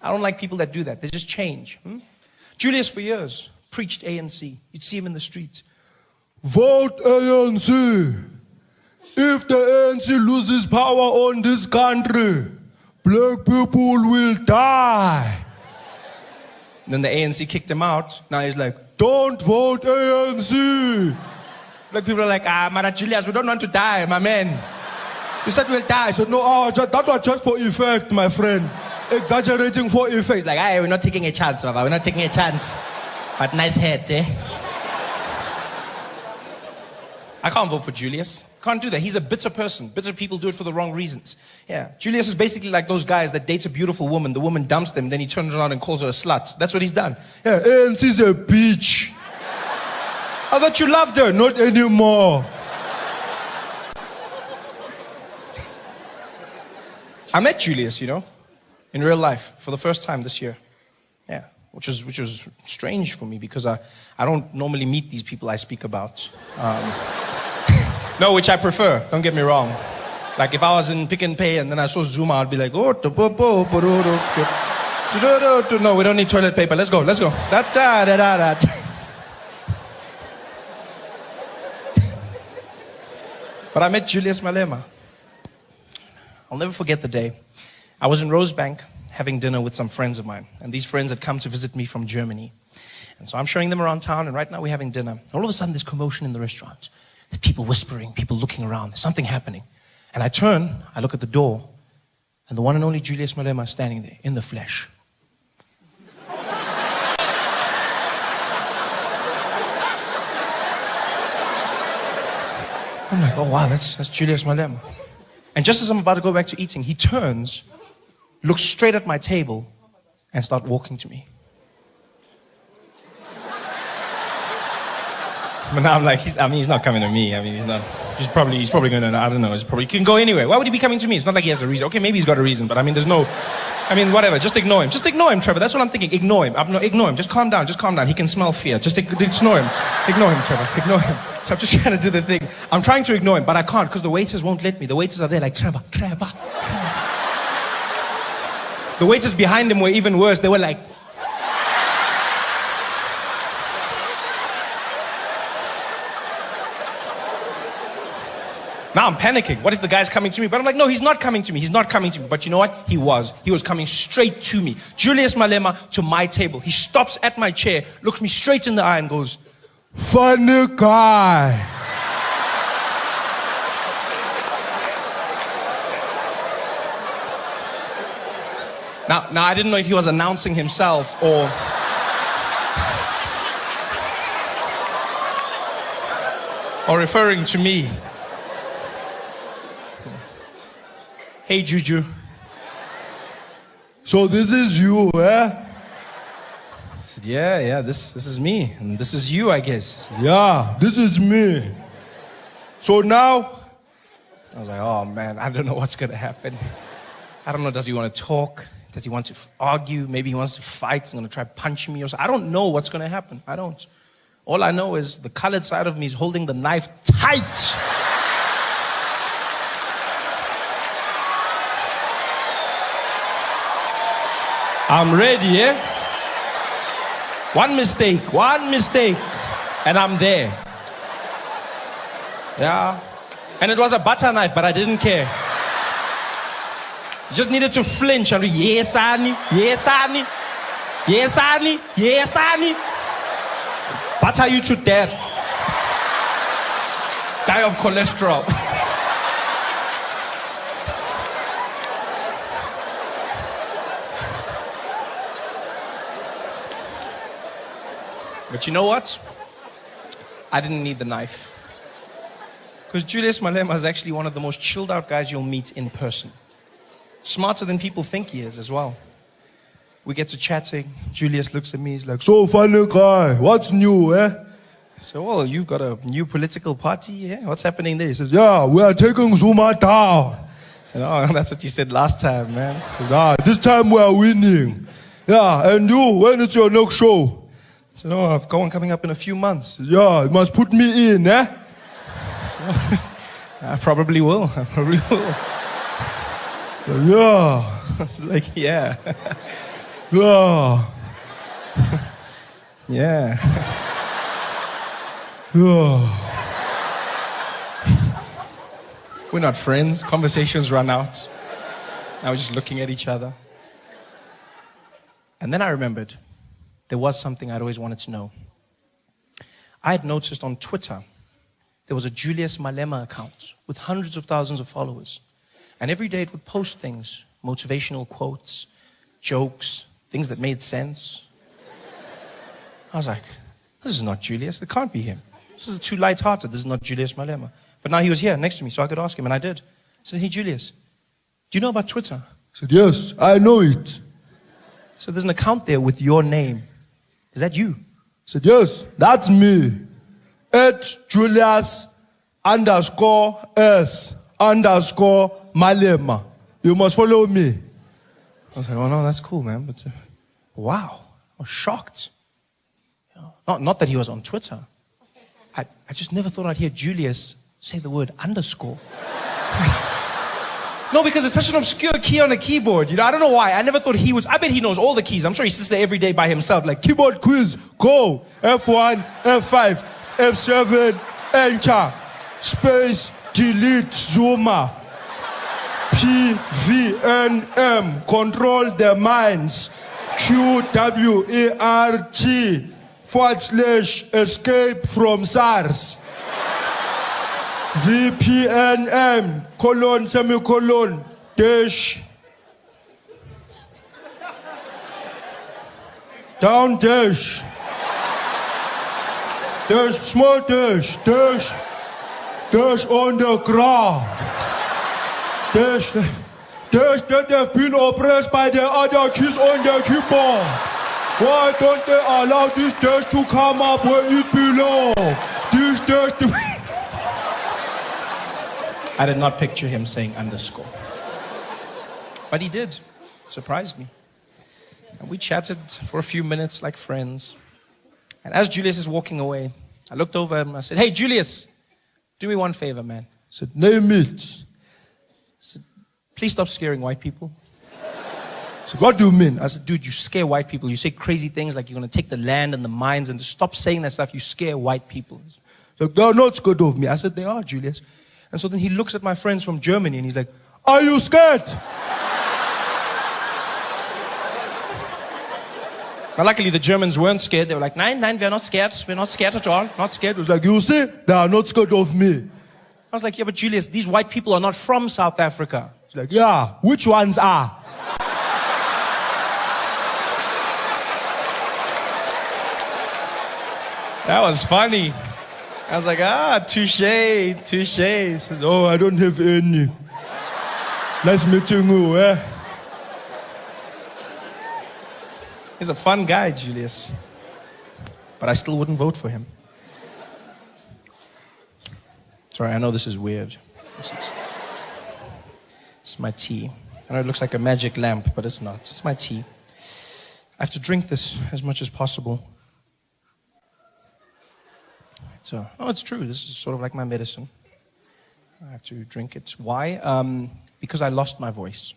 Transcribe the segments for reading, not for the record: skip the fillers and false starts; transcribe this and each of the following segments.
I don't like people that do that. They just change. Julius, for years, preached ANC. You'd see him in the streets. Vote ANC. If the ANC loses power on this country, black people will die. And then the ANC kicked him out. Now he's like, don't vote ANC. Black people are like, Mara Julius, we don't want to die, my man. You said we'll die. I said, no, that was just for effect, my friend. Exaggerating for effect. Like, we're not taking a chance, Baba. We're not taking a chance. But nice head, eh? I can't vote for Julius. Can't do that. He's a bitter person. Bitter people do it for the wrong reasons. Yeah. Julius is basically like those guys that dates a beautiful woman. The woman dumps them, then he turns around and calls her a slut. That's what he's done. Yeah, ANC's a bitch. I thought you loved her. Not anymore. I met Julius, in real life for the first time this year. Yeah. Which was strange for me because I don't normally meet these people I speak about. No, which I prefer. Don't get me wrong. Like if I was in Pick and Pay and then I saw Zuma, I'd be like, no, we don't need toilet paper. Let's go. But I met Julius Malema. I'll never forget the day. I was in Rosebank having dinner with some friends of mine. And these friends had come to visit me from Germany. And so I'm showing them around town, and right now we're having dinner. All of a sudden, there's commotion in the restaurant. There's people whispering, people looking around. There's something happening. And I turn, I look at the door, and the one and only Julius Malema is standing there, in the flesh. I'm like, oh wow, that's Julius Malema. And just as I'm about to go back to eating, he turns, looks straight at my table, and starts walking to me. But now I'm like, he's not coming to me. He's probably going to, I don't know, he can go anywhere. Why would he be coming to me? It's not like he has a reason. Okay, maybe he's got a reason, but whatever, just ignore him. Just ignore him, Trevor. That's what I'm thinking. Ignore him. Ignore him. Just calm down. He can smell fear. Just ignore him. Ignore him, Trevor. Ignore him. So I'm just trying to do the thing. I'm trying to ignore him, but I can't because the waiters won't let me. The waiters are there like, Trevor. The waiters behind him were even worse. They were like, now I'm panicking. What if the guy's coming to me? But I'm like, no, he's not coming to me. But you know what? He was coming straight to me. Julius Malema to my table. He stops at my chair, looks me straight in the eye and goes, funny guy. Now I didn't know if he was announcing himself or referring to me. Hey, Juju. So this is you, eh? I said, yeah, this is me. And this is you, I guess. Yeah, this is me. So now? I was like, oh, man, I don't know what's going to happen. I don't know, does he want to talk? Does he want to argue? Maybe he wants to fight. He's going to try to punch me or something. I don't know what's going to happen. I don't. All I know is the colored side of me is holding the knife tight. I'm ready, eh? One mistake, and I'm there. Yeah. And it was a butter knife, but I didn't care. Just needed to flinch and be, yes, Annie, yes, Annie, yes, Annie, yes, Annie. Butter you to death. Die of cholesterol. But you know what? I didn't need the knife. Because Julius Malema is actually one of the most chilled out guys you'll meet in person. Smarter than people think he is as well. We get to chatting. Julius looks at me. He's like, so funny guy, what's new, eh? So, well, you've got a new political party, eh? What's happening there? He says, yeah, we are taking Zuma down. I said, oh, that's what you said last time, man. Says, this time we are winning. Yeah, and you, when is your next show? I said, oh, I've got one coming up in a few months. Said, yeah, you must put me in, eh? So, I probably will. Yeah. I was like, yeah. Yeah. Yeah. Yeah. We're not friends. Conversations run out. Now we're just looking at each other. And then I remembered there was something I'd always wanted to know. I had noticed on Twitter there was a Julius Malema account with hundreds of thousands of followers. And every day it would post things, motivational quotes, jokes, things that made sense. I was like, this is not Julius. It can't be him. This is too light-hearted. This is not Julius Malema. But now he was here next to me, so I could ask him, and I did. I said, hey, Julius, do you know about Twitter? I said, yes, I know it. So there's an account there with your name. Is that you? I said, yes, that's me. @Julius_S_Malema. You must follow me. I was like, oh, no, that's cool, man. But wow, I was shocked. Not that he was on Twitter. I just never thought I'd hear Julius say the word underscore. No, because it's such an obscure key on a keyboard. You know, I don't know why. I never thought he was. I bet he knows all the keys. I'm sure he sits there every day by himself, like Keyboard quiz, go. F1, F5, F7, enter, space, delete, zoomer. PVNM, control the minds. QWERT, escape from SARS. VPNM, colon, semicolon, dash. Down dash. Dash, small dash, dash. Dash on the ground. Dash that have been oppressed by the other keys on the keyboard. Why don't they allow this dash to come up where it belongs? This dash to... I did not picture him saying underscore. But he did. Surprised me. And we chatted for a few minutes like friends. And as Julius is walking away, I looked over at him and I said, hey, Julius, do me one favor, man. I said, name it. I said, please stop scaring white people. I said, what do you mean? I said, dude, you scare white people. You say crazy things like you're going to take the land and the mines, and to stop saying that stuff, you scare white people. Like, they're not scared of me. I said, they are, Julius. And so then he looks at my friends from Germany and he's like, are you scared? Now, luckily the Germans weren't scared. They were like, nein, we're not scared. We're not scared at all. Not scared. It was like, you see, they are not scared of me. I was like, yeah, but Julius, these white people are not from South Africa. It's like, yeah, which ones are? That was funny. I was like, touche. He says, oh, I don't have any. Nice meeting you, eh? He's a fun guy, Julius. But I still wouldn't vote for him. Sorry, I know this is weird. This is my tea. I know it looks like a magic lamp, but it's not. It's my tea. I have to drink this as much as possible. So, it's true. This is sort of like my medicine. I have to drink it. Why? Because I lost my voice.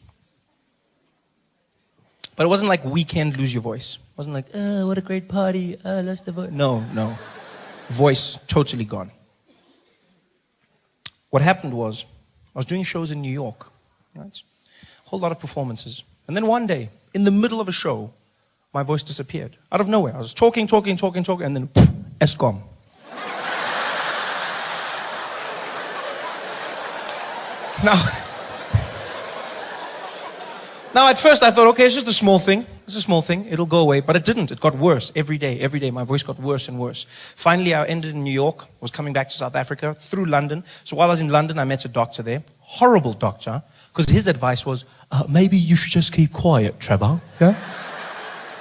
But it wasn't like weekend lose your voice. It wasn't like, oh, what a great party. I lost the voice. No. Voice totally gone. What happened was, I was doing shows in New York. Right? A whole lot of performances. And then one day, in the middle of a show, my voice disappeared. Out of nowhere. I was talking, and then, Eskom. Now, at first I thought, okay, it's just a small thing. It's a small thing. It'll go away. But it didn't. It got worse every day. Every day my voice got worse and worse. Finally, I ended in New York. Was coming back to South Africa through London. So while I was in London, I met a doctor there. Horrible doctor. Because his advice was, maybe you should just keep quiet, Trevor. Yeah?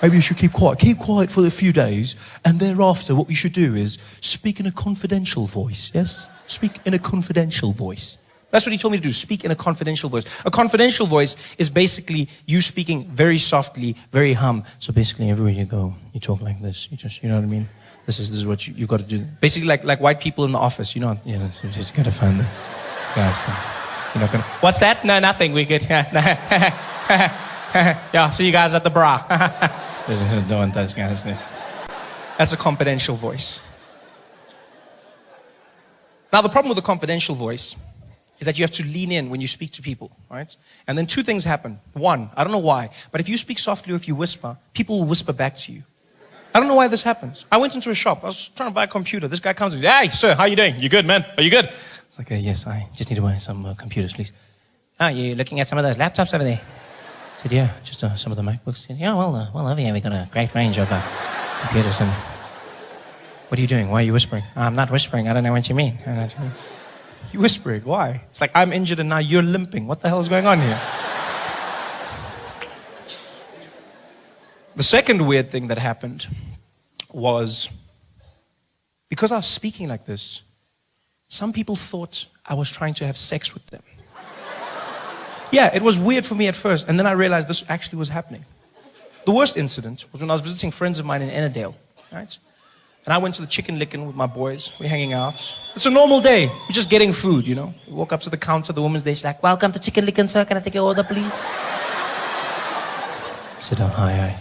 Maybe you should keep quiet. Keep quiet for a few days. And thereafter, what we should do is speak in a confidential voice. Yes? Speak in a confidential voice. That's what he told me to do, speak in a confidential voice. A confidential voice is basically you speaking very softly, very hum. So basically everywhere you go, you talk like this. You know what I mean? This is what you've got to do. Basically like white people in the office, you just got to find the guys. You're not gonna, what's that? No, nothing, we get, Yeah, see you guys at the bra. Don't want those guys. That's a confidential voice. Now, the problem with the confidential voice is that you have to lean in when you speak to people, right? And then two things happen. One, I don't know why, but if you speak softly or if you whisper, people will whisper back to you. I don't know why this happens. I went into a shop. I was trying to buy a computer. This guy comes and says, "Hey, sir, how you doing? You good, man? Are you good?" It's like, yes, I just need to buy some computers, please. You looking at some of those laptops over there? I said, yeah, just some of the MacBooks. Said, yeah, well, over here we got a great range of computers. And what are you doing? Why are you whispering? I'm not whispering. I don't know what you mean. You whispering? Why? It's like I'm injured and now you're limping. What the hell is going on here? The second weird thing that happened was because I was speaking like this, some people thought I was trying to have sex with them. Yeah, it was weird for me at first, and then I realized this actually was happening. The worst incident was when I was visiting friends of mine in Ennerdale, right? And I went to the Chicken Licken with my boys. We're hanging out. It's a normal day. We're just getting food, you know. We walk up to the counter, the woman's there. She's like, "Welcome to Chicken Licken, sir. Can I take your order, please?" I said, "Oh, hi.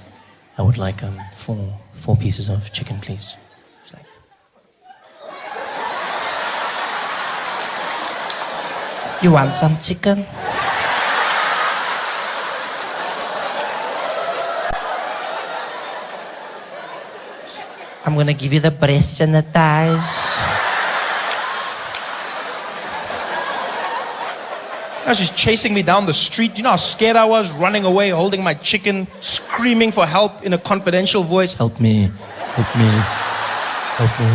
I would like four pieces of chicken, please." She's like, "You want some chicken?" "I'm gonna give you the breasts and the thighs." Now she's chasing me down the street. You know how scared I was, running away, holding my chicken, screaming for help in a confidential voice. "Help me, help me, help me."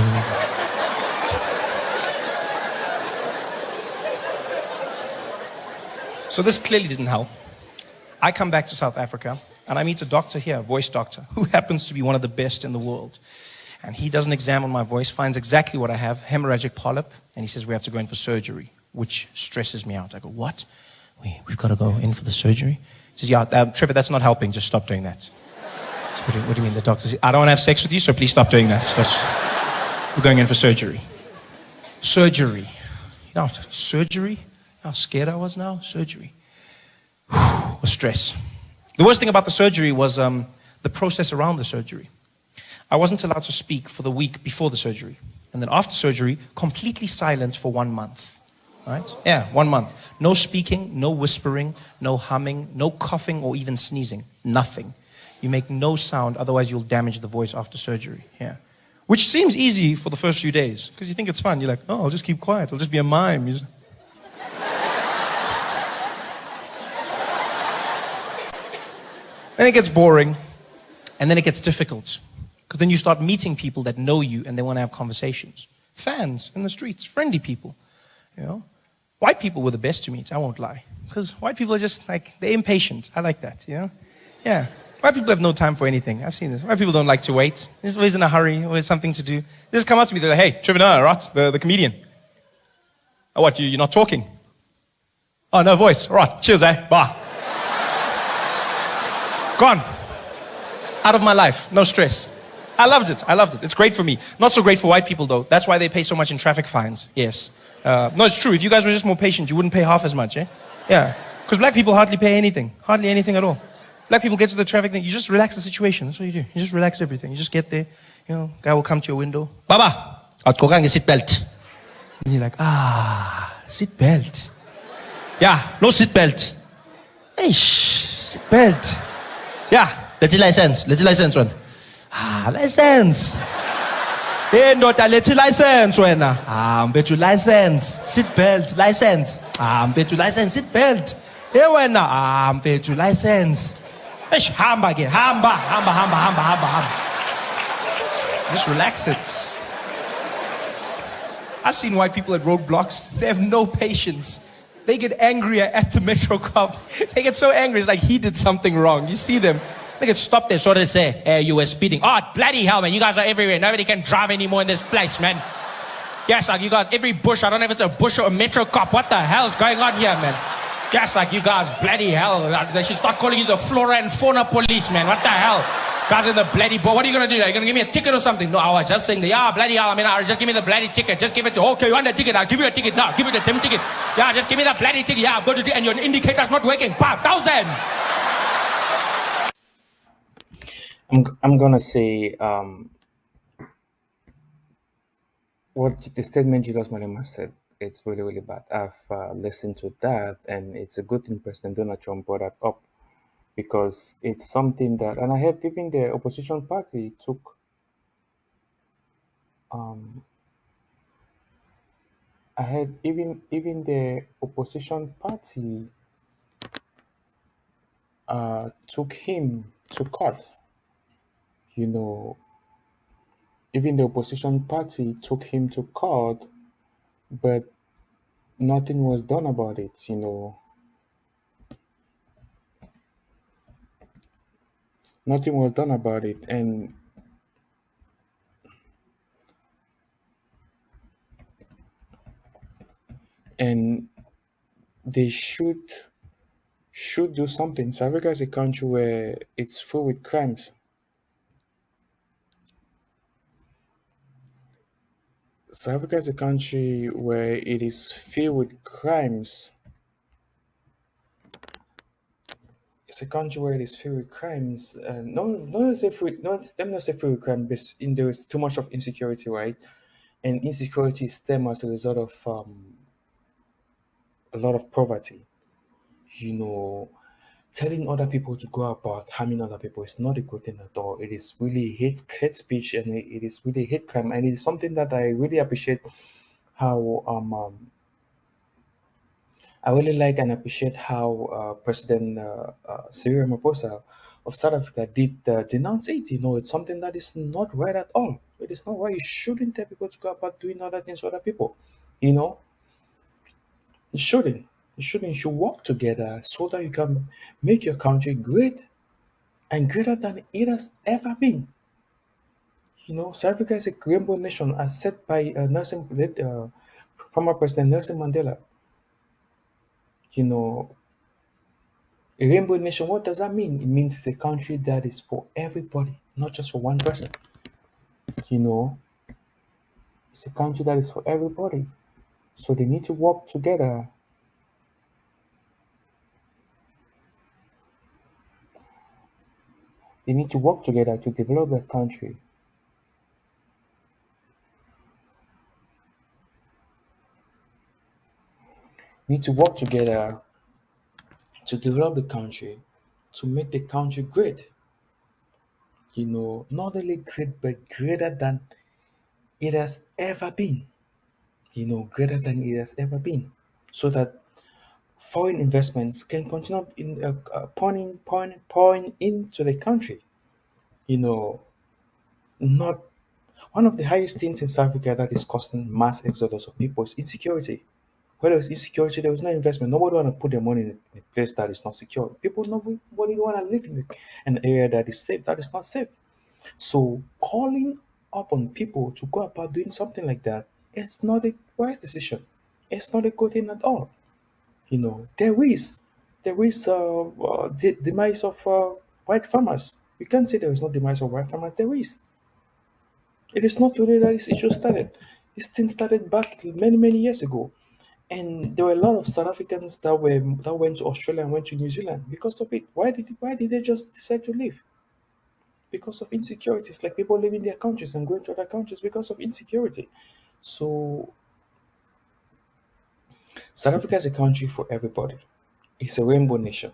So this clearly didn't help. I come back to South Africa and I meet a doctor here, a voice doctor, who happens to be one of the best in the world. And he does an exam on my voice, finds exactly what I have, hemorrhagic polyp, and he says we have to go in for surgery, which stresses me out. I go, "What? We've got to go in for the surgery?" He says, "Yeah, Trevor, that's not helping. Just stop doing that." So what do you mean? The doctor says, "I don't want to have sex with you, so please stop doing that. We're going in for surgery." Surgery. You know, surgery? How scared I was now? Surgery. Was stress. The worst thing about the surgery was the process around the surgery. I wasn't allowed to speak for the week before the surgery. And then after surgery, completely silent for 1 month. Right? Yeah, 1 month. No speaking, no whispering, no humming, no coughing or even sneezing. Nothing. You make no sound, otherwise you'll damage the voice after surgery. Yeah. Which seems easy for the first few days, because you think it's fun. You're like, "Oh, I'll just keep quiet. I'll just be a mime." Then it gets boring, and then it gets difficult. Because then you start meeting people that know you and they want to have conversations. Fans in the streets, friendly people, you know. White people were the best to meet, I won't lie. Because white people are just like, they're impatient. I like that, you know. Yeah. White people have no time for anything. I've seen this. White people don't like to wait. They're always in a hurry, always something to do. They just come up to me, they're like, "Hey, Trevor, right? The comedian. Oh, what, you're not talking? Oh, no voice. All right, cheers, bye." Gone. Out of my life. No stress. I loved it. It's great for me. Not so great for white people, though. That's why they pay so much in traffic fines. Yes. No, it's true. If you guys were just more patient, you wouldn't pay half as much, eh? Yeah. Because black people hardly pay anything. Hardly anything at all. Black people get to the traffic thing. You just relax the situation. That's what you do. You just relax everything. You just get there. You know, guy will come to your window. "Baba, outgokang seat belt." And you're like, seat belt. "Yeah, no seat belt." "Eish, seat belt." "Yeah, let's license one." License. "Hey, ndoda, let's license wena." "Mbethu license, seat belt, license." "Mbethu license, seat belt." "Hey wena, mbethu license." "Eish, hamba ke, hamba. Just relax it. I've seen white people at roadblocks. They have no patience. They get angrier at the metro cop. They get so angry. It's like he did something wrong. You see them. They get stopped there. So they say, "Hey, you were speeding." "Oh, bloody hell, man. You guys are everywhere. Nobody can drive anymore in this place, man." Yes, like you guys, every bush. I don't know if it's a bush or a metro cop. What the hell is going on here, man? Yes, like you guys, bloody hell. They should start calling you the flora and fauna police, man. What the hell? Guys in the bloody boat. What are you going to do? Are you going to give me a ticket or something? "No, I was just saying, yeah, bloody hell. I mean, just give me the bloody ticket. Just give it to, okay, you want the ticket? I'll give you a ticket now. Give you the damn ticket. Yeah, just give me the bloody ticket. Yeah, I've got to do, and your indicator's not working. 5,000. I'm gonna say what the statement Julius Malema said. It's really really bad. I've listened to that, and it's a good thing President Donald Trump brought that up because it's something that, and I heard even the opposition party took. Um, I heard even the opposition party took him to court. You know, even the opposition party took him to court, but nothing was done about it. Nothing was done about it, and they should do something. South Africa is a country where it's full with crimes. South Africa is a country where it is filled with crimes. It's a country where it is filled with crimes. No, not say filled, not let me not say filled with crime, but there is too much of insecurity, right? And insecurity stem as a result of a lot of poverty. You know, telling other people to go about harming other people is not a good thing at all. It is really hate speech, and it is really hate crime, and it is something that I really appreciate how I really like and appreciate how President Cyril Ramaphosa of South Africa did denounce it. It's something that is not right at all. It is not right. You shouldn't tell people to go about doing other things to other people. You know, you shouldn't. You shouldn't. You should work together so that you can make your country great and greater than it has ever been. South Africa is a rainbow nation, as said by former President Nelson Mandela. You know, a rainbow nation, what does that mean? It means it's a country that is for everybody, not just for one person. You know, it's a country that is for everybody. So they need to work together. They need to work together to develop their country. Need to work together to develop the country, to make the country great. Not only great, but greater than it has ever been. Greater than it has ever been. So that foreign investments can continue pouring into the country. You know, not one of the highest things in South Africa that is causing mass exodus of people is insecurity. Where there was insecurity, there was no investment. Nobody want to put their money in a place that is not secure. Nobody want to live in an area that is safe, that is not safe. So calling upon people to go about doing something like that, it's not a wise decision. It's not a good thing at all. There is demise of white farmers. We can't say there is no demise of white farmers. There is. It is not today that this issue started. This thing started back many, many years ago. And there were a lot of South Africans that went to Australia and went to New Zealand because of it. Why did they just decide to leave? Because of insecurities, like people leaving their countries and going to other countries because of insecurity. So South Africa is a country for everybody. It's a rainbow nation.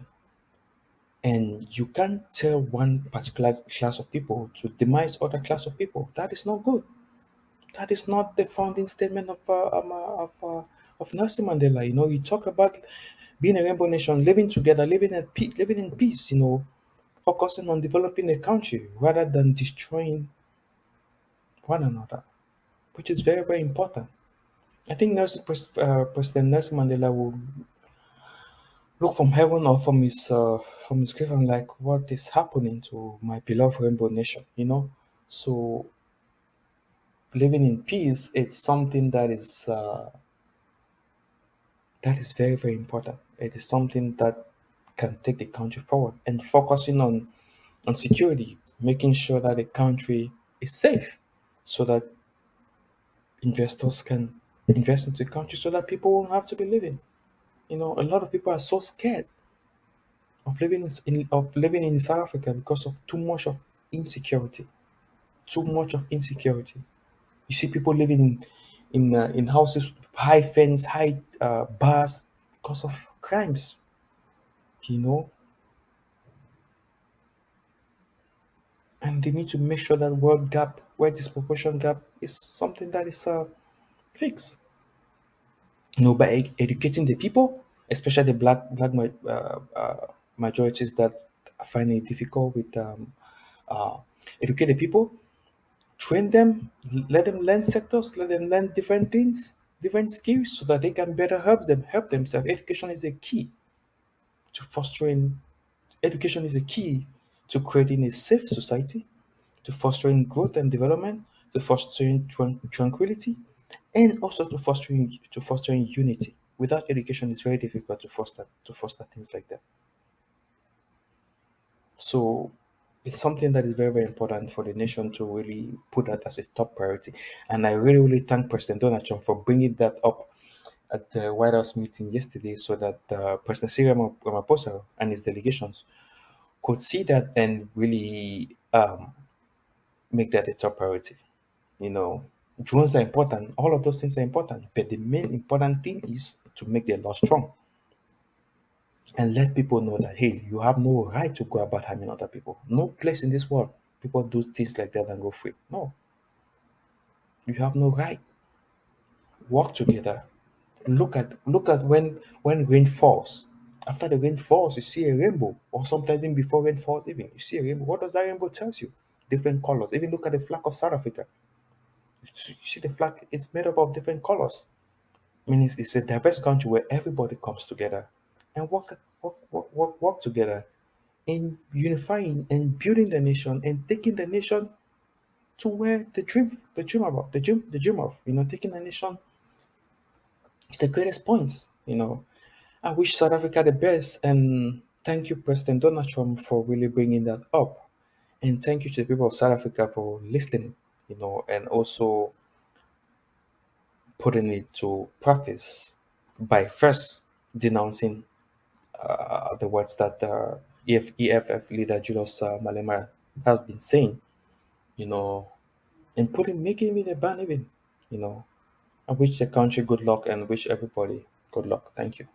And you can't tell one particular class of people to demise other class of people. That is not good. That is not the founding statement of Nelson Mandela. You talk about being a rainbow nation, living together, living in peace. Focusing on developing a country rather than destroying one another, which is very very important. I think President Nelson Mandela will look from heaven or from his grave and like, what is happening to my beloved rainbow nation? So living in peace, it's something that is very very important. It is something that can take the country forward, and focusing on security, making sure that the country is safe, so that investors can invest into the country, so that people won't have to be living. A lot of people are so scared of living in South Africa because of too much of insecurity, too much of insecurity. You see people living in houses with high fence, high bars because of crimes. You know, and they need to make sure that word gap, word disproportion gap, is something that is fixed. By educating the people, especially the majorities that find it difficult with uh, educate the people, train them, let them learn sectors, let them learn different things, different skills, so that they can better help themselves. Education is a key to fostering. Education is a key to creating a safe society, to fostering growth and development, to fostering tranquility, and also to fostering unity. Without education, it's very difficult to foster things like that. So it's something that is very, very important for the nation to really put that as a top priority. And I really, really thank President Donald Trump for bringing that up at the White House meeting yesterday, so that President Cyril Ramaphosa and his delegations could see that and really make that a top priority. You know, drones are important. All of those things are important, but the main important thing is to make the law strong and let people know that, hey, you have no right to go about harming other people. No place in this world people do things like that and go free. No, you have no right. Work together. Look at when rain falls. After the rain falls, you see a rainbow, or sometimes even before rain falls, even you see a rainbow. What does that rainbow tells you? Different colors. Even look at the flag of South Africa. You see the flag; it's made up of different colors. I mean, it's a diverse country where everybody comes together and work together in unifying and building the nation and taking the nation to where the dream of, taking the nation to the greatest points. I wish South Africa the best, and thank you, President Donald Trump, for really bringing that up, and thank you to the people of South Africa for listening, and also putting it to practice by first denouncing the words that EFF leader Julius Malema has been saying, you know, and making it a ban even, you know. I wish the country good luck and wish everybody good luck. Thank you.